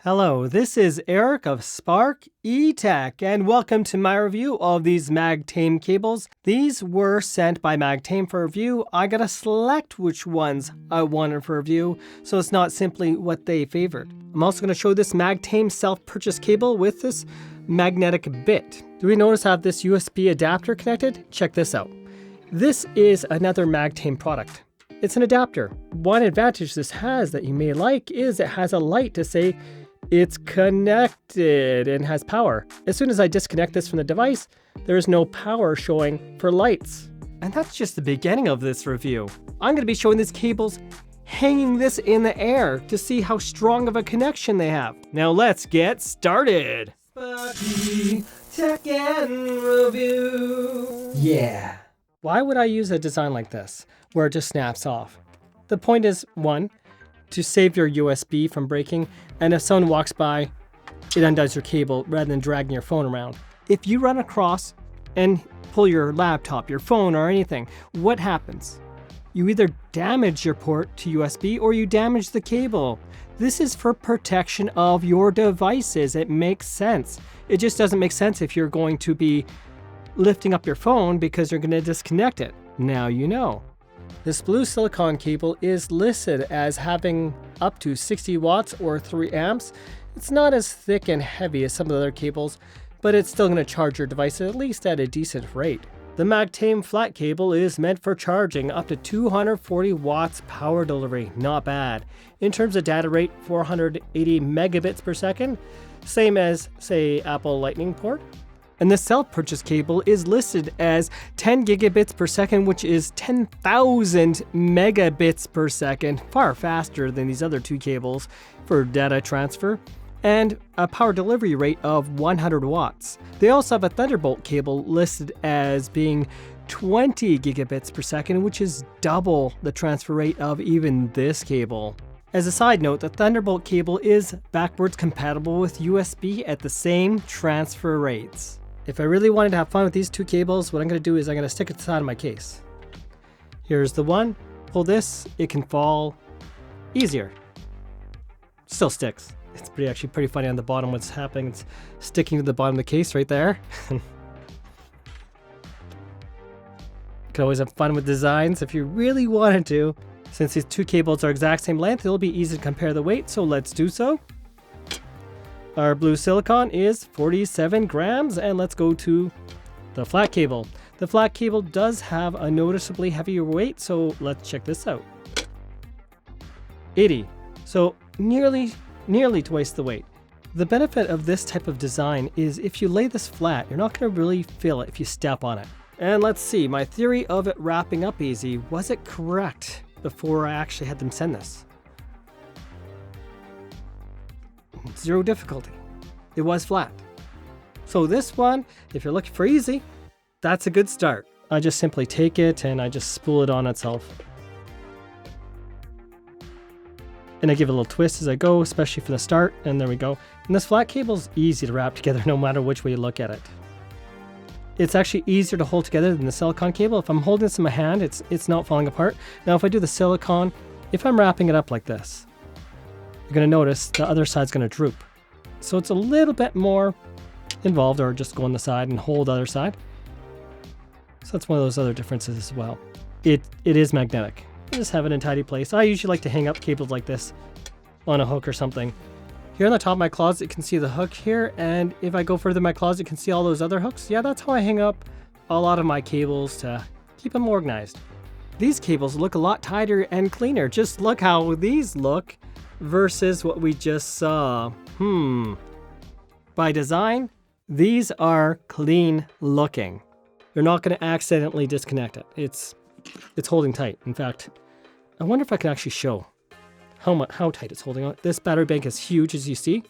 Hello, this is Eric of Spark eTech, and welcome to my review of these Magtame cables. These were sent by Magtame for review. I gotta select which ones I wanted for review, so it's not simply what they favored. I'm also gonna show this Magtame self-purchase cable with this magnetic bit. Do we notice I have this USB adapter connected? Check this out. This is another Magtame product. It's an adapter. One advantage this has that you may like is it has a light to say it's connected and has power. As soon as I disconnect this from the device, there is no power showing for lights. And that's just the beginning of this review. I'm going to be showing these cables hanging this in the air to see how strong of a connection they have. Now let's get started. Sparky Tech and Review. Yeah. Why would I use a design like this, where it just snaps off? The point is, one, to save your USB from breaking, and if someone walks by, it undoes your cable rather than dragging your phone around. If you run across and pull your laptop, your phone, or anything, what happens? You either damage your port to USB or you damage the cable. This is for protection of your devices. It makes sense. It just doesn't make sense if you're going to be lifting up your phone because you're going to disconnect it. Now you know. This blue silicone cable is listed as having up to 60 watts or 3 amps. It's not as thick and heavy as some of the other cables, but it's still going to charge your device at least at a decent rate. The Magtame flat cable is meant for charging up to 240 watts power delivery. Not bad. In terms of data rate, 480 megabits per second, same as, say, Apple Lightning port. And the self-purchase cable is listed as 10 gigabits per second, which is 10,000 megabits per second, far faster than these other two cables for data transfer, and a power delivery rate of 100 watts. They also have a Thunderbolt cable listed as being 20 gigabits per second, which is double the transfer rate of even this cable. As a side note, the Thunderbolt cable is backwards compatible with USB at the same transfer rates. If I really wanted to have fun with these two cables, what I'm going to do is I'm going to stick it to the side of my case. Here's the one. Pull this, it can fall easier. Still sticks. It's actually pretty funny on the bottom what's happening. It's sticking to the bottom of the case right there. You can always have fun with designs if you really wanted to. Since these two cables are exact same length, it'll be easy to compare the weight, so let's do so. Our blue silicone is 47 grams, and let's go to the flat cable. The flat cable does have a noticeably heavier weight, so let's check this out. 80, so nearly twice the weight. The benefit of this type of design is if you lay this flat, you're not going to really feel it if you step on it. And let's see, my theory of it wrapping up easy, was it correct before I actually had them send this? Zero difficulty. It was flat. So this one, if you're looking for easy, that's a good start. I just simply take it and I just spool it on itself. And I give it a little twist as I go, especially for the start, and there we go. And this flat cable is easy to wrap together no matter which way you look at it. It's actually easier to hold together than the silicone cable. If I'm holding this in my hand, it's not falling apart. Now if I do the silicone, if I'm wrapping it up like this, you're going to notice the other side's going to droop. So it's a little bit more involved, or just go on the side and hold the other side. So that's one of those other differences as well. It is magnetic. You just have it in a tidy place. I usually like to hang up cables like this on a hook or something. Here on the top of my closet, you can see the hook here. And if I go further in my closet, you can see all those other hooks. Yeah, that's how I hang up a lot of my cables to keep them organized. These cables look a lot tighter and cleaner. Just look how these look versus what we just saw. By design, these are clean looking. You're not going to accidentally disconnect it. It's holding tight. In fact, I wonder if I can actually show how tight it's holding on. This battery bank is huge, as you see.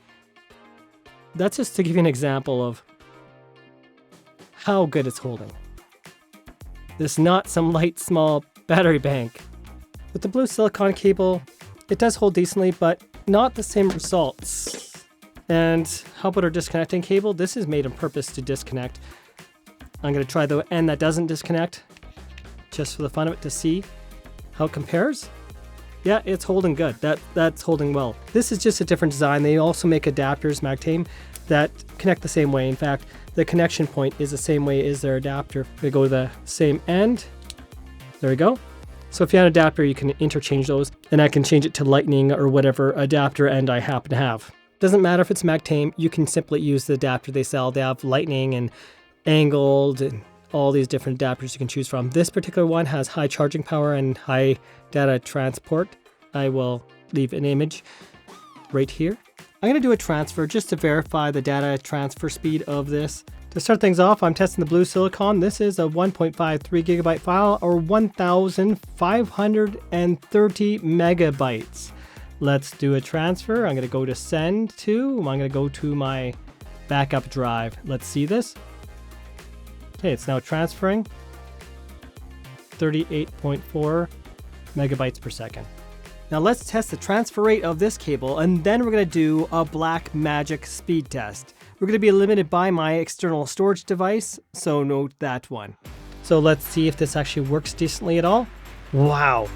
That's just to give you an example of how good it's holding. This is not some light, small battery bank. With the blue silicone cable, it does hold decently, but not the same results. And how about our disconnecting cable? This is made on purpose to disconnect. I'm going to try the end that doesn't disconnect, just for the fun of it, to see how it compares. Yeah, it's holding good. That's holding well. This is just a different design. They also make adapters, Magtame, that connect the same way. In fact, the connection point is the same way as their adapter. They go to the same end. There we go. So if you have an adapter, you can interchange those, and I can change it to lightning or whatever adapter end I happen to have. Doesn't matter if it's Magtame, you can simply use the adapter they sell. They have lightning and angled and all these different adapters you can choose from. This particular one has high charging power and high data transport. I will leave an image right here. I'm going to do a transfer just to verify the data transfer speed of this. To start things off, I'm testing the blue Silicone. This is a 1.53 gigabyte file, or 1,530 megabytes. Let's do a transfer. I'm going to go to send to. I'm going to go to my backup drive. Let's see this. Okay, it's now transferring 38.4 megabytes per second. Now let's test the transfer rate of this cable, and then we're going to do a black magic speed test. We're going to be limited by my external storage device, so note that one. So let's see if this actually works decently at all. Wow.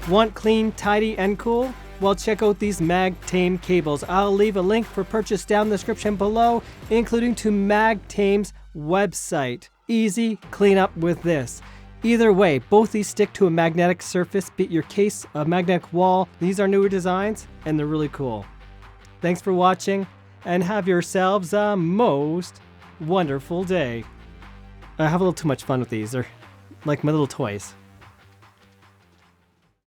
Want clean, tidy, and cool? Well, check out these Magtame cables. I'll leave a link for purchase down in the description below, including to Magtame's website. Easy cleanup with this. Either way, both these stick to a magnetic surface, be it your case, a magnetic wall. These are newer designs, and they're really cool. Thanks for watching, and have yourselves a most wonderful day. I have a little too much fun with these. They're like my little toys.